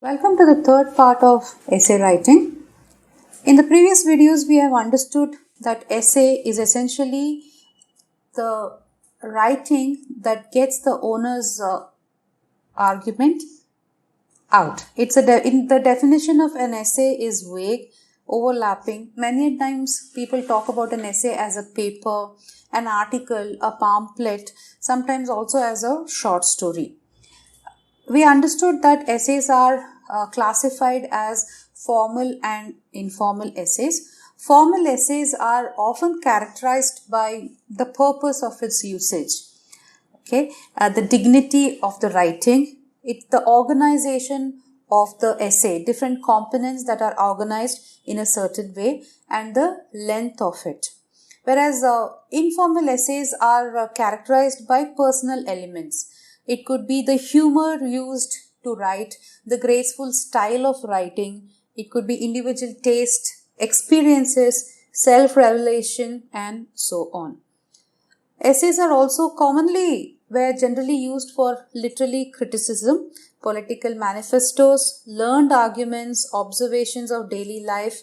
Welcome to the third part of essay writing. In the previous videos, we have understood that essay is essentially the writing that gets the owner's argument out. In the definition of an essay is vague, overlapping. Many times people talk about an essay as a paper, an article, a pamphlet, sometimes also as a short story. We understood that essays are classified as formal and informal essays. Formal essays are often characterized by the purpose of its usage, the dignity of the writing, the organization of the essay, different components that are organized in a certain way, and the length of it. Whereas informal essays are characterized by personal elements. It could be the humor used to write, the graceful style of writing. It could be individual taste, experiences, self-revelation, and so on. Essays are also generally used for literary criticism, political manifestos, learned arguments, observations of daily life,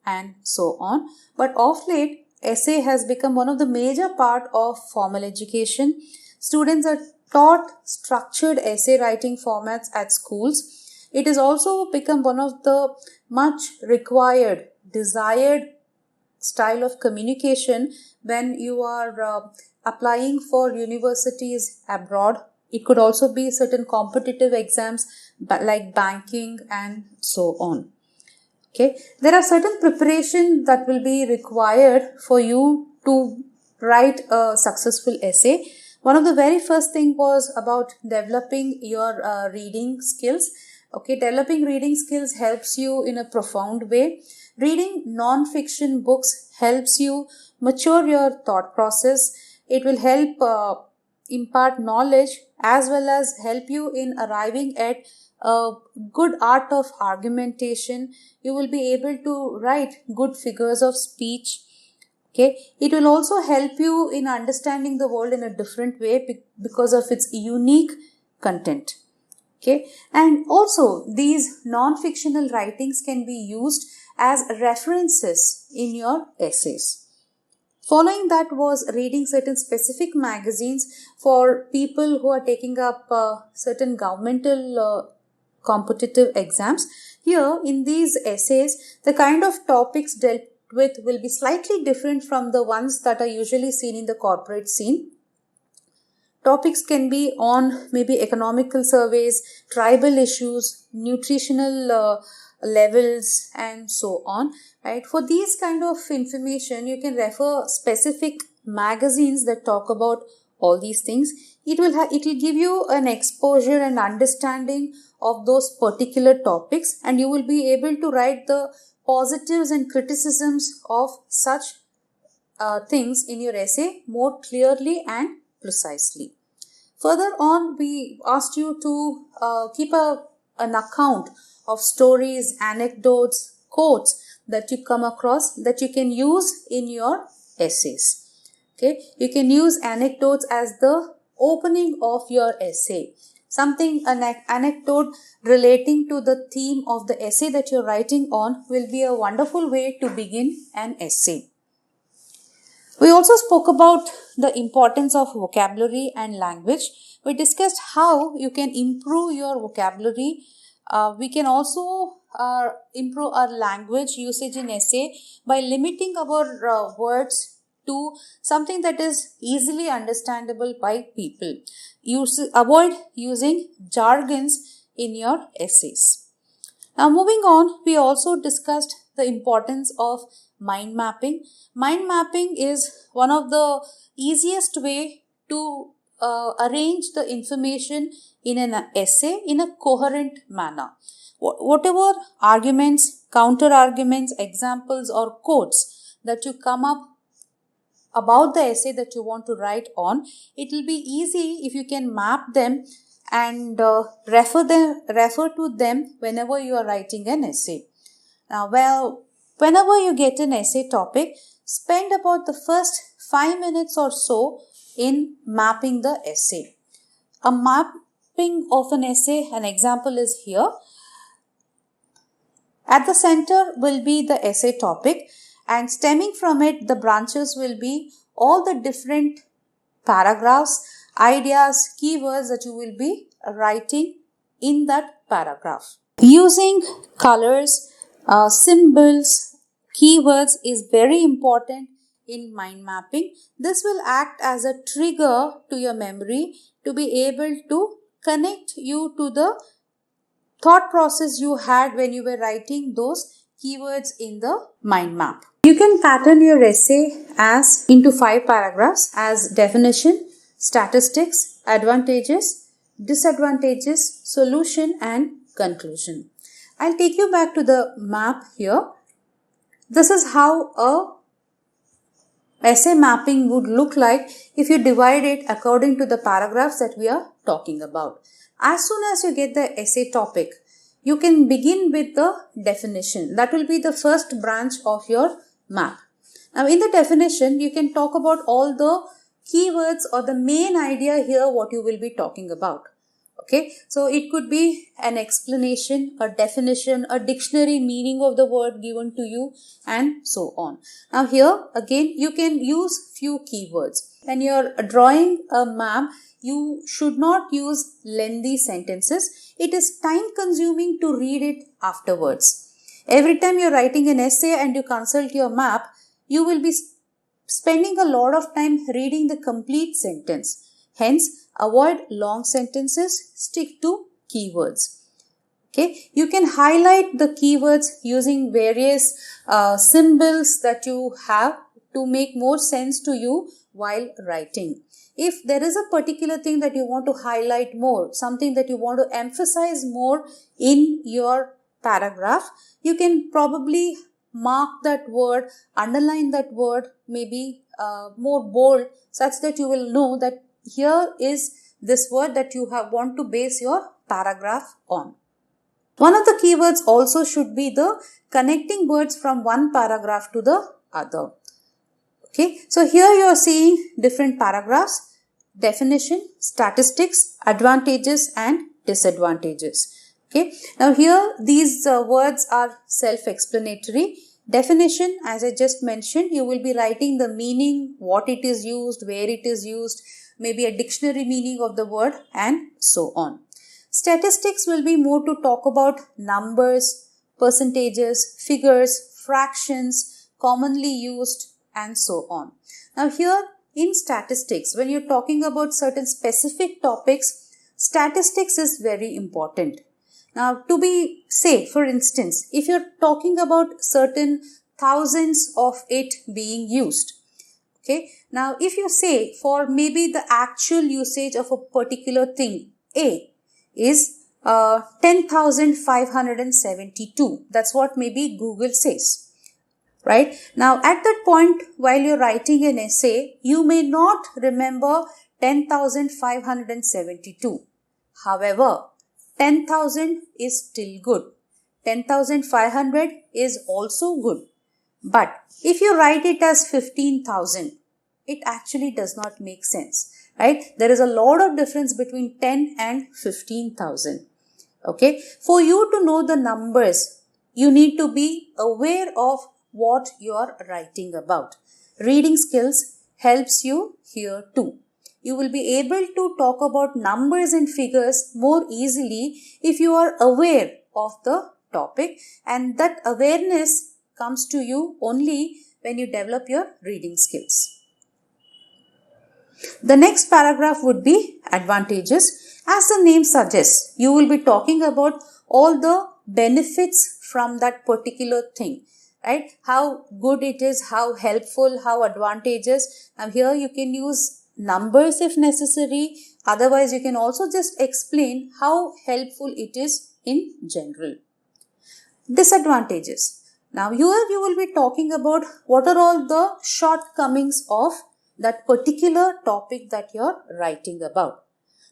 and so on. But of late, essay has become one of the major part of formal education. Students are taught structured essay writing formats at schools. It has also become one of the much required, desired style of communication when you are applying for universities abroad. It could also be certain competitive exams like banking and so on. There are certain preparations that will be required for you to write a successful essay. One of the very first thing was about developing your reading skills. Developing reading skills helps you in a profound way. Reading non-fiction books helps you mature your thought process. It will help impart knowledge as well as help you in arriving at a good art of argumentation. You will be able to write good figures of speech. It will also help you in understanding the world in a different way because of its unique content. And also these non-fictional writings can be used as references in your essays. Following that was reading certain specific magazines for people who are taking up certain governmental competitive exams. Here in these essays, the kind of topics dealt with will be slightly different from the ones that are usually seen in the corporate scene. Topics can be on maybe economical surveys, tribal issues, nutritional levels, and so on. Right? For these kind of information, you can refer specific magazines that talk about all these things. It will give you an exposure and understanding of those particular topics, and you will be able to write the positives and criticisms of such things in your essay more clearly and precisely. Further on, we asked you to keep an account of stories, anecdotes, quotes that you come across that you can use in your essays. You can use anecdotes as the opening of your essay. An anecdote relating to the theme of the essay that you're writing on will be a wonderful way to begin an essay. We also spoke about the importance of vocabulary and language. We discussed how you can improve your vocabulary. We can also improve our language usage in essay by limiting our words to something that is easily understandable by people. Avoid using jargons in your essays. Now moving on, we also discussed the importance of mind mapping. Mind mapping is one of the easiest way to arrange the information in an essay in a coherent manner. Whatever arguments, counter arguments, examples or quotes that you come up about the essay that you want to write on, it will be easy if you can map them and refer to them whenever you are writing an essay. Now, whenever you get an essay topic, spend about the first 5 minutes or so in mapping the essay. A mapping of an essay, an example is here. At the center will be the essay topic, and stemming from it, the branches will be all the different paragraphs, ideas, keywords that you will be writing in that paragraph. Using colors, symbols, keywords is very important in mind mapping. This will act as a trigger to your memory to be able to connect you to the thought process you had when you were writing those keywords in the mind map. You can pattern your essay as into 5 paragraphs as definition, statistics, advantages, disadvantages, solution and conclusion. I'll take you back to the map here. This is how a essay mapping would look like if you divide it according to the paragraphs that we are talking about. As soon as you get the essay topic, you can begin with the definition. That will be the first branch of your map. Now in the definition, you can talk about all the keywords or the main idea here what you will be talking about. Okay, so it could be an explanation, a definition, a dictionary meaning of the word given to you and so on. Now here again you can use few keywords. When you're drawing a map, you should not use lengthy sentences. It is time consuming to read it afterwards. Every time you're writing an essay and you consult your map, you will be spending a lot of time reading the complete sentence. Hence, avoid long sentences, stick to keywords. Okay, you can highlight the keywords using various symbols that you have to make more sense to you while writing. If there is a particular thing that you want to highlight more, something that you want to emphasize more in your paragraph, you can probably mark that word, underline that word, maybe more bold, such that you will know that here is this word that you want to base your paragraph on. One of the keywords also should be the connecting words from one paragraph to the other. Okay, so here you are seeing different paragraphs, definition, statistics, advantages and disadvantages. Okay, now here these words are self-explanatory. Definition, as I just mentioned, you will be writing the meaning, what it is used, where it is used, maybe a dictionary meaning of the word and so on. Statistics will be more to talk about numbers, percentages, figures, fractions, commonly used and so on. Now here in statistics, when you're talking about certain specific topics, statistics is very important. Now to be say, for instance, if you're talking about certain thousands of it being used, okay, now if you say for maybe the actual usage of a particular thing, A is 10,572. That's what maybe Google says, right? Now at that point, while you're writing an essay, you may not remember 10,572. However, 10,000 is still good. 10,500 is also good. But if you write it as 15,000, it actually does not make sense, right? There is a lot of difference between 10 and 15,000. Okay, for you to know the numbers, you need to be aware of what you are writing about. Reading skills helps you here too. You will be able to talk about numbers and figures more easily if you are aware of the topic, and that awareness comes to you only when you develop your reading skills. The next paragraph would be advantages. As the name suggests, you will be talking about all the benefits from that particular thing, right? How good it is, how helpful, how advantageous. And here you can use numbers if necessary. Otherwise, you can also just explain how helpful it is in general. Disadvantages. Now here you will be talking about what are all the shortcomings of that particular topic that you are writing about.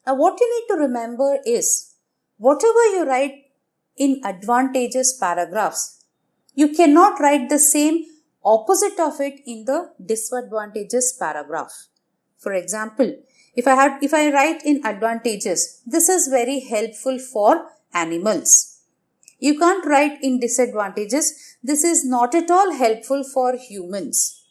Now what you need to remember is, whatever you write in advantageous paragraphs, you cannot write the same opposite of it in the disadvantageous paragraph. For example, if I write in advantages, this is very helpful for animals. You can't write in disadvantages. This is not at all helpful for humans.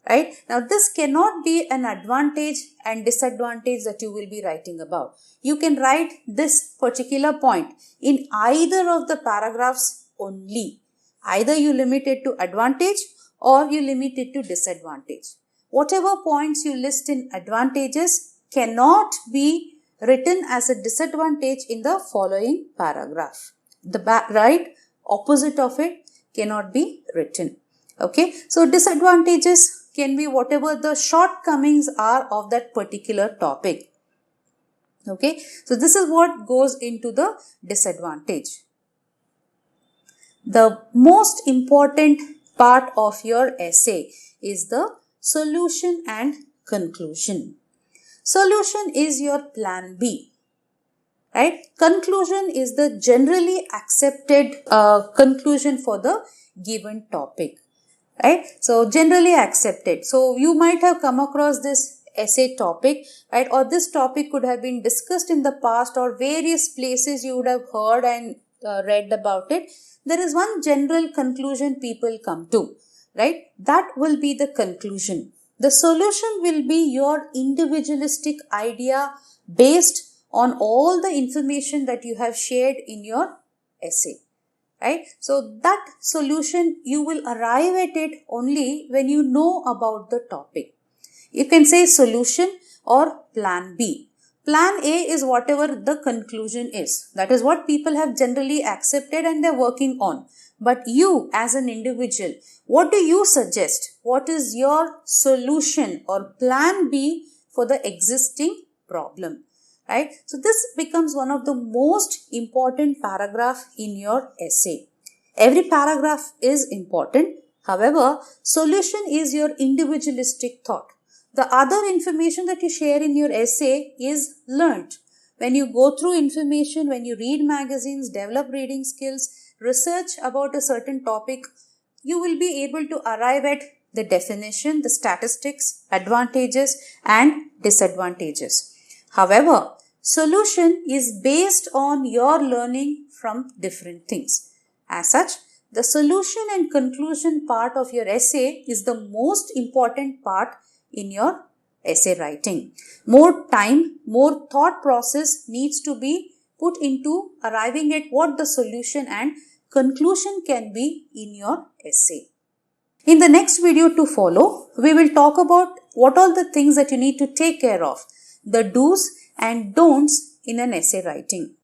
Right? Now, this cannot be an advantage and disadvantage that you will be writing about. You can write this particular point in either of the paragraphs only. Either you limit it to advantage or you limit it to disadvantage. Whatever points you list in advantages cannot be written as a disadvantage in the following paragraph. The right opposite of it cannot be written. Okay, so disadvantages can be whatever the shortcomings are of that particular topic. Okay, so this is what goes into the disadvantage. The most important part of your essay is the solution and conclusion. Solution is your plan B. Right? Conclusion is the generally accepted conclusion for the given topic. Right? So, generally accepted. So, you might have come across this essay topic, right? Or this topic could have been discussed in the past or various places you would have heard and read about it. There is one general conclusion people come to, right? That will be the conclusion. The solution will be your individualistic idea based on all the information that you have shared in your essay. Right? So that solution you will arrive at it only when you know about the topic. You can say solution or plan B. Plan A is whatever the conclusion is. That is what people have generally accepted and they're working on. But you as an individual, what do you suggest? What is your solution or plan B for the existing problem? Right? So this becomes one of the most important paragraph in your essay. Every paragraph is important. However, solution is your individualistic thought. The other information that you share in your essay is learnt. When you go through information, when you read magazines, develop reading skills, research about a certain topic, you will be able to arrive at the definition, the statistics, advantages and disadvantages. However, solution is based on your learning from different things. As such, the solution and conclusion part of your essay is the most important part in your essay writing. More time, more thought process needs to be put into arriving at what the solution and conclusion can be in your essay. In the next video to follow, we will talk about what all the things that you need to take care of, the do's and don'ts in an essay writing.